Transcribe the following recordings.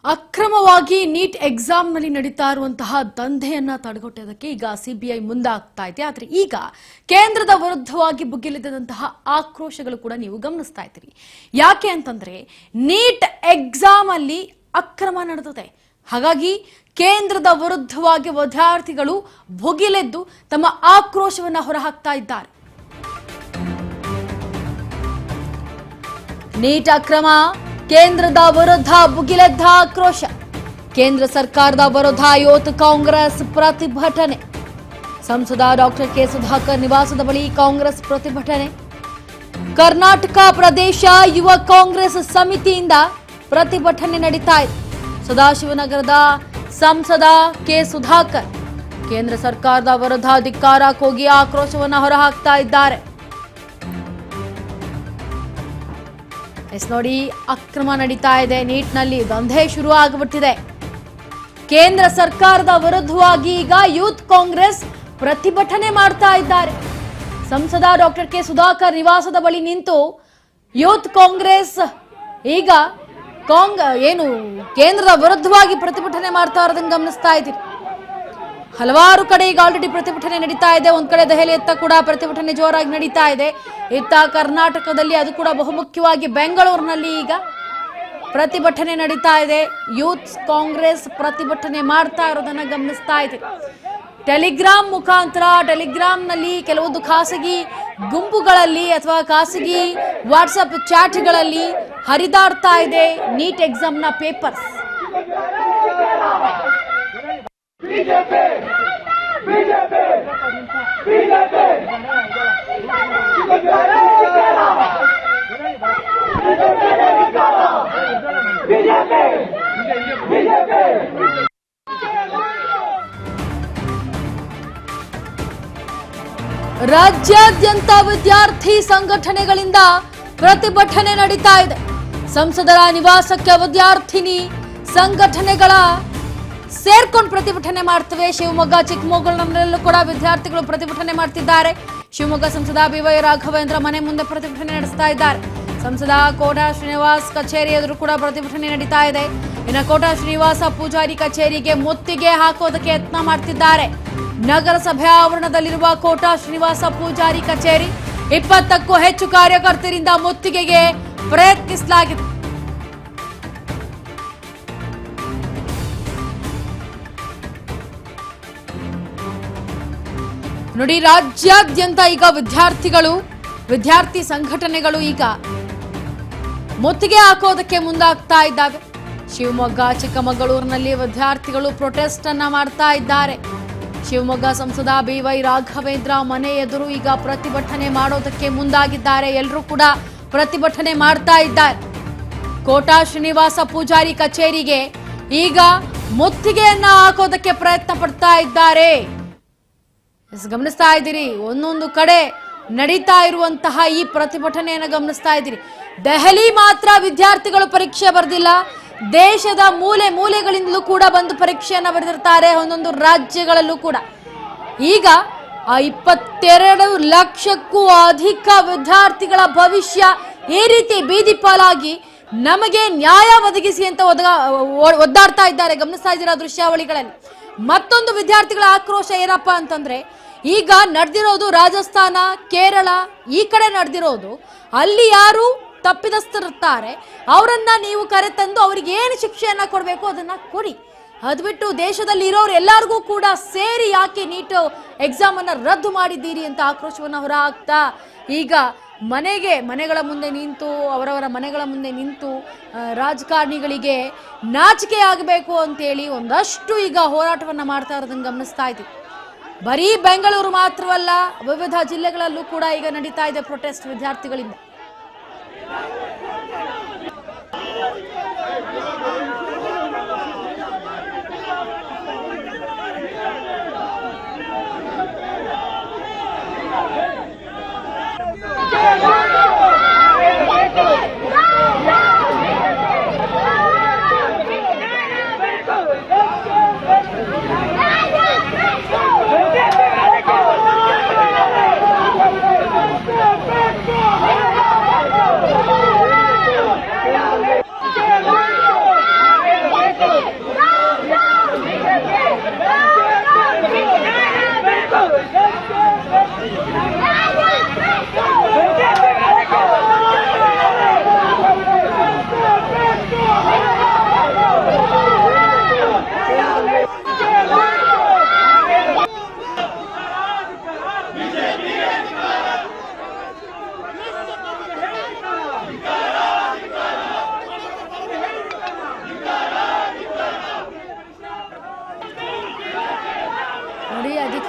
ಅಕ್ರಮವಾಗಿ ನೀಟ್ ಎಕ್ಸಾಮ್ನಲ್ಲಿ ನಡೀತಾ ಇರುವಂತಹ ದಂಧೆಯನ್ನ ತಡೆಗಟ್ಟೋದಕ್ಕೆ ಈಗ ಸಿಬಿಐ ಮುಂದಾಗ್ತಾ ಇದೆ. ಆದರೆ ಈಗ ಕೇಂದ್ರದ ವಿರುದ್ಧವಾಗಿ ಭುಗಿಲೆದ್ದಂತಹ ಆಕ್ರೋಶಗಳು ಕೂಡ ನೀವು ಗಮನಿಸ್ತಾ ಇದ್ದೀರಿ. ಯಾಕೆ ಅಂತಂದ್ರೆ ನೀಟ್ ಎಕ್ಸಾಮ್ ಅಲ್ಲಿ ಅಕ್ರಮ ನಡೆದಿದೆ. ಹಾಗಾಗಿ ಕೇಂದ್ರದ ವಿರುದ್ಧವಾಗಿ ವಿದ್ಯಾರ್ಥಿಗಳು ಭುಗಿಲೆದ್ದು ತಮ್ಮ ಆಕ್ರೋಶವನ್ನ ಹೊರಹಾಕ್ತಾ ಇದ್ದಾರೆ. ನೀಟ್ ಅಕ್ರಮ, ಕೇಂದ್ರದ ವಿರುದ್ಧ ಭುಗಿಲೆದ್ದ ಆಕ್ರೋಶ. ಕೇಂದ್ರ ಸರ್ಕಾರದ ವಿರುದ್ಧ ಯೂತ್ ಕಾಂಗ್ರೆಸ್ ಪ್ರತಿಭಟನೆ. ಸಂಸದ ಡಾಕ್ಟರ್ ಕೆ ಸುಧಾಕರ್ ನಿವಾಸದ ಬಳಿ ಕಾಂಗ್ರೆಸ್ ಪ್ರತಿಭಟನೆ. ಕರ್ನಾಟಕ ಪ್ರದೇಶ ಯುವ ಕಾಂಗ್ರೆಸ್ ಸಮಿತಿಯಿಂದ ಪ್ರತಿಭಟನೆ ನಡೀತಾ ಇದೆ. ಸದಾಶಿವನಗರದ ಸಂಸದ ಕೆ ಸುಧಾಕರ್ ಕೇಂದ್ರ ಸರ್ಕಾರದ ವಿರುದ್ಧ ಧಿಕ್ಕಾರ ಕೂಗಿ ಆಕ್ರೋಶವನ್ನು ಹೊರಹಾಕ್ತಾ ಇದ್ದಾರೆ. ನೋಡಿ, ಅಕ್ರಮ ನಡೀತಾ ಇದೆ. ನೀಟ್ನಲ್ಲಿ ದಂಧೆ ಶುರು ಆಗಿಬಿಟ್ಟಿದೆ. ಕೇಂದ್ರ ಸರ್ಕಾರದ ವಿರುದ್ಧವಾಗಿ ಈಗ ಯೂತ್ ಕಾಂಗ್ರೆಸ್ ಪ್ರತಿಭಟನೆ ಮಾಡ್ತಾ ಇದ್ದಾರೆ. ಸಂಸದ ಡಾಕ್ಟರ್ ಕೆ ಸುಧಾಕರ್ ನಿವಾಸದ ಬಳಿ ನಿಂತು ಯೂತ್ ಕಾಂಗ್ರೆಸ್ ಈಗ ಕೇಂದ್ರದ ವಿರುದ್ಧವಾಗಿ ಪ್ರತಿಭಟನೆ ಮಾಡ್ತಾ ಇರೋದನ್ನು ಗಮನಿಸ್ತಾ ಇದ್ದೀರಿ. ಹಲವಾರು ಕಡೆ ಈಗ ಆಲ್ರೆಡಿ ಪ್ರತಿಭಟನೆ ನಡೀತಾ ಇದೆ. ಒಂದ್ ಕಡೆ ದೆಹಲಿಯತ್ತ ಕೂಡ ಪ್ರತಿಭಟನೆ ಜೋರಾಗಿ ನಡೀತಾ ಇದೆ. ಇತ್ತ ಕರ್ನಾಟಕದಲ್ಲಿ, ಅದು ಕೂಡ ಬಹುಮುಖ್ಯವಾಗಿ ಬೆಂಗಳೂರಿನಲ್ಲಿ ಈಗ ಪ್ರತಿಭಟನೆ ನಡೀತಾ ಇದೆ. ಯೂತ್ ಕಾಂಗ್ರೆಸ್ ಪ್ರತಿಭಟನೆ ಮಾಡ್ತಾ ಇರೋದನ್ನ ಗಮನಿಸ್ತಾ ಇದೆ. ಟೆಲಿಗ್ರಾಮ್ ಮುಖಾಂತರ, ಟೆಲಿಗ್ರಾಮ್ನಲ್ಲಿ ಕೆಲವೊಂದು ಖಾಸಗಿ ಗುಂಪುಗಳಲ್ಲಿ ಅಥವಾ ಖಾಸಗಿ ವಾಟ್ಸಪ್ ಚಾಟ್ಗಳಲ್ಲಿ ಹರಿದಾಡ್ತಾ ಇದೆ ನೀಟ್ ಎಕ್ಸಾಮ್ನ ಪೇಪರ್ಸ್. ರಾಜ್ಯಾದ್ಯಂತ ವಿದ್ಯಾರ್ಥಿ ಸಂಘಟನೆಗಳಿಂದ ಪ್ರತಿಭಟನೆ ನಡೀತಾ ಇದೆ. ಸಂಸದರ ನಿವಾಸಕ್ಕೆ ವಿದ್ಯಾರ್ಥಿನಿ ಸಂಘಟನೆಗಳ ಸೇರ್ಕೊಂಡು ಪ್ರತಿಭಟನೆ ಮಾಡ್ತವೆ. ಶಿವಮೊಗ್ಗ, ಚಿಕ್ಕಮಗಳೂರಿನಲ್ಲೂ ಕೂಡ ವಿದ್ಯಾರ್ಥಿಗಳು ಪ್ರತಿಭಟನೆ ಮಾಡ್ತಿದ್ದಾರೆ. ಶಿವಮೊಗ್ಗ ಸಂಸದ ಬಿವೈ ರಾಘವೇಂದ್ರ ಮನೆ ಮುಂದೆ ಪ್ರತಿಭಟನೆ ನಡೆಸ್ತಾ ಇದ್ದಾರೆ. ಸಂಸದ ಕೋಟಾ ಶ್ರೀನಿವಾಸ್ ಕಚೇರಿ ಎದುರು ಕೂಡ ಪ್ರತಿಭಟನೆ ನಡೀತಾ ಇದೆ. ಇನ್ನು ಕೋಟಾ ಶ್ರೀನಿವಾಸ ಪೂಜಾರಿ ಕಚೇರಿಗೆ ಮುತ್ತಿಗೆ ಹಾಕೋದಕ್ಕೆ ಯತ್ನ ಮಾಡ್ತಿದ್ದಾರೆ. ನಗರಸಭೆ ಆವರಣದಲ್ಲಿರುವ ಕೋಟಾ ಶ್ರೀನಿವಾಸ ಪೂಜಾರಿ ಕಚೇರಿ 20ಕ್ಕೂ ಹೆಚ್ಚು ಕಾರ್ಯಕರ್ತರಿಂದ ಮುತ್ತಿಗೆಗೆ ಪ್ರಯತ್ನಿಸಲಾಗಿದೆ. ನೋಡಿ, ರಾಜ್ಯಾದ್ಯಂತ ಈಗ ವಿದ್ಯಾರ್ಥಿ ಸಂಘಟನೆಗಳು ಈಗ ಮುತ್ತಿಗೆ ಹಾಕೋದಕ್ಕೆ ಮುಂದಾಗ್ತಾ ಇದ್ದಾವೆ. ಶಿವಮೊಗ್ಗ, ಚಿಕ್ಕಮಗಳೂರಿನಲ್ಲಿ ವಿದ್ಯಾರ್ಥಿಗಳು ಪ್ರೊಟೆಸ್ಟ್ ಅನ್ನ ಮಾಡ್ತಾ ಇದ್ದಾರೆ. ಶಿವಮೊಗ್ಗ ಸಂಸದ ಬಿವೈ ರಾಘವೇಂದ್ರ ಮನೆ ಎದುರು ಈಗ ಪ್ರತಿಭಟನೆ ಮಾಡೋದಕ್ಕೆ ಮುಂದಾಗಿದ್ದಾರೆ. ಎಲ್ಲರೂ ಕೂಡ ಪ್ರತಿಭಟನೆ ಮಾಡ್ತಾ ಇದ್ದಾರೆ. ಕೋಟಾ ಶ್ರೀನಿವಾಸ ಪೂಜಾರಿ ಕಚೇರಿಗೆ ಈಗ ಮುತ್ತಿಗೆಯನ್ನ ಹಾಕೋದಕ್ಕೆ ಪ್ರಯತ್ನ ಪಡ್ತಾ ಇದ್ದಾರೆ. ಗಮನಿಸ್ತಾ ಇದ್ದೀರಿ, ಒಂದೊಂದು ಕಡೆ ನಡೀತಾ ಇರುವಂತಹ ಈ ಪ್ರತಿಭಟನೆಯನ್ನು ಗಮನಿಸ್ತಾ ಇದ್ದೀರಿ. ದೆಹಲಿ ಮಾತ್ರ ವಿದ್ಯಾರ್ಥಿಗಳು ಪರೀಕ್ಷೆ ಬರೆದಿಲ್ಲ, ದೇಶದ ಮೂಲೆ ಮೂಲೆಗಳಿಂದಲೂ ಕೂಡ ಬಂದು ಪರೀಕ್ಷೆಯನ್ನ ಬರೆದಿರ್ತಾರೆ. ಒಂದೊಂದು ರಾಜ್ಯಗಳಲ್ಲೂ ಕೂಡ ಈಗ 22 ಲಕ್ಷಕ್ಕೂ ಅಧಿಕ ವಿದ್ಯಾರ್ಥಿಗಳ ಭವಿಷ್ಯ ಈ ರೀತಿ ಬೀದಿ ಪಾಲಾಗಿ ನಮಗೆ ನ್ಯಾಯ ಒದಗಿಸಿ ಅಂತ ಒದ್ದಾಡ್ತಾ ಇದ್ದಾರೆ. ಗಮನಿಸ್ತಾ ಇದ್ದೀರಾ ದೃಶ್ಯಾವಳಿಗಳಲ್ಲಿ. ಮತ್ತೊಂದು ವಿದ್ಯಾರ್ಥಿಗಳ ಆಕ್ರೋಶ ಏನಪ್ಪಾ ಅಂತಂದ್ರೆ, ಈಗ ನಡೆದಿರೋದು ರಾಜಸ್ಥಾನ, ಕೇರಳ ಈ ಕಡೆ ನಡೆದಿರೋದು. ಅಲ್ಲಿ ಯಾರು ತಪ್ಪಿತಸ್ಥರಿರ್ತಾರೆ ಅವರನ್ನ ನೀವು ಕರೆತಂದು ಅವ್ರಿಗೆ ಏನು ಶಿಕ್ಷೆಯನ್ನ ಕೊಡಬೇಕು ಅದನ್ನ ಕೊಡಿ. ಅದು ಬಿಟ್ಟು ದೇಶದಲ್ಲಿ ಇರೋರು ಎಲ್ಲರಿಗೂ ಕೂಡ ಸೇರಿ ಯಾಕೆ ನೀಟ್ ಎಕ್ಸಾಮ್ ಅನ್ನ ರದ್ದು ಮಾಡಿದ್ದೀರಿ ಅಂತ ಆಕ್ರೋಶವನ್ನ ಹೊರಹಾಕ್ತಾ ಈಗ ಮನೆಗಳ ಮುಂದೆ ನಿಂತು, ಅವರವರ ಮನೆಗಳ ಮುಂದೆ ನಿಂತು ರಾಜಕಾರಣಿಗಳಿಗೆ ನಾಚಿಕೆ ಆಗಬೇಕು ಅಂತೇಳಿ ಒಂದಷ್ಟು ಈಗ ಹೋರಾಟವನ್ನ ಮಾಡ್ತಾ ಇರೋದನ್ನ ಗಮನಿಸ್ತಾ ಇದ್ದೀವಿ. ಬರೀ ಬೆಂಗಳೂರು ಮಾತ್ರವಲ್ಲ, ವಿವಿಧ ಜಿಲ್ಲೆಗಳಲ್ಲೂ ಕೂಡ ಈಗ ನಡೀತಾ ಇದೆ ಪ್ರೊಟೆಸ್ಟ್ ವಿದ್ಯಾರ್ಥಿಗಳಿಂದ.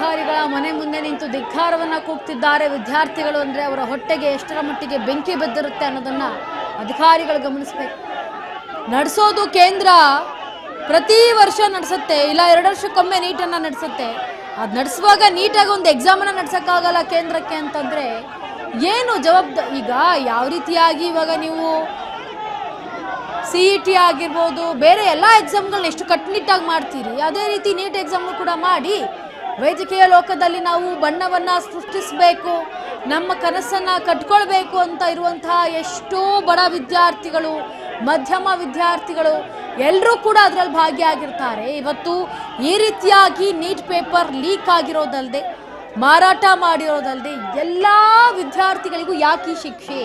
ಅಧಿಕಾರಿಗಳ ಮನೆ ಮುಂದೆ ನಿಂತು ಧಿಕ್ಕಾರವನ್ನು ಕೂಗ್ತಿದ್ದಾರೆ ವಿದ್ಯಾರ್ಥಿಗಳು. ಅಂದರೆ ಅವರ ಹೊಟ್ಟೆಗೆ ಎಷ್ಟರ ಮಟ್ಟಿಗೆ ಬೆಂಕಿ ಬಿದ್ದಿರುತ್ತೆ ಅನ್ನೋದನ್ನು ಅಧಿಕಾರಿಗಳು ಗಮನಿಸಬೇಕು. ನಡೆಸೋದು ಕೇಂದ್ರ ಪ್ರತಿ ವರ್ಷ ನಡೆಸುತ್ತೆ, ಇಲ್ಲ 2 ವರ್ಷಕ್ಕೊಮ್ಮೆ ನೀಟನ್ನು ನಡೆಸುತ್ತೆ. ಅದು ನಡೆಸುವಾಗ ನೀಟಾಗಿ ಒಂದು ಎಕ್ಸಾಮನ್ನು ನಡೆಸೋಕ್ಕಾಗಲ್ಲ ಕೇಂದ್ರಕ್ಕೆ ಅಂತಂದರೆ ಏನು ಜವಾಬ್ದಾರಿ? ಈಗ ಯಾವ ರೀತಿಯಾಗಿ ಇವಾಗ ನೀವು CET ಆಗಿರ್ಬೋದು, ಬೇರೆ ಎಲ್ಲ ಎಕ್ಸಾಮ್ಗಳನ್ನ ಎಷ್ಟು ಕಟ್ಟುನಿಟ್ಟಾಗಿ ಮಾಡ್ತೀರಿ, ಅದೇ ರೀತಿ ನೀಟ್ ಎಕ್ಸಾಮ್ನು ಕೂಡ ಮಾಡಿ ವೈದ್ಯಕೀಯ ಲೋಕದಲ್ಲಿ ನಾವು ಬಣ್ಣವನ್ನು ಸೃಷ್ಟಿಸಬೇಕು, ನಮ್ಮ ಕನಸನ್ನು ಕಟ್ಕೊಳ್ಬೇಕು ಅಂತ ಇರುವಂತಹ ಎಷ್ಟೋ ಬಡ ವಿದ್ಯಾರ್ಥಿಗಳು, ಮಧ್ಯಮ ವಿದ್ಯಾರ್ಥಿಗಳು ಎಲ್ಲರೂ ಕೂಡ ಅದರಲ್ಲಿ ಭಾಗಿಯಾಗಿರ್ತಾರೆ. ಇವತ್ತು ಈ ರೀತಿಯಾಗಿ ನೀಟ್ ಪೇಪರ್ ಲೀಕ್ ಆಗಿರೋದಲ್ಲದೆ, ಮಾರಾಟ ಮಾಡಿರೋದಲ್ಲದೆ ಎಲ್ಲ ವಿದ್ಯಾರ್ಥಿಗಳಿಗೂ ಯಾಕೆ ಶಿಕ್ಷೆ?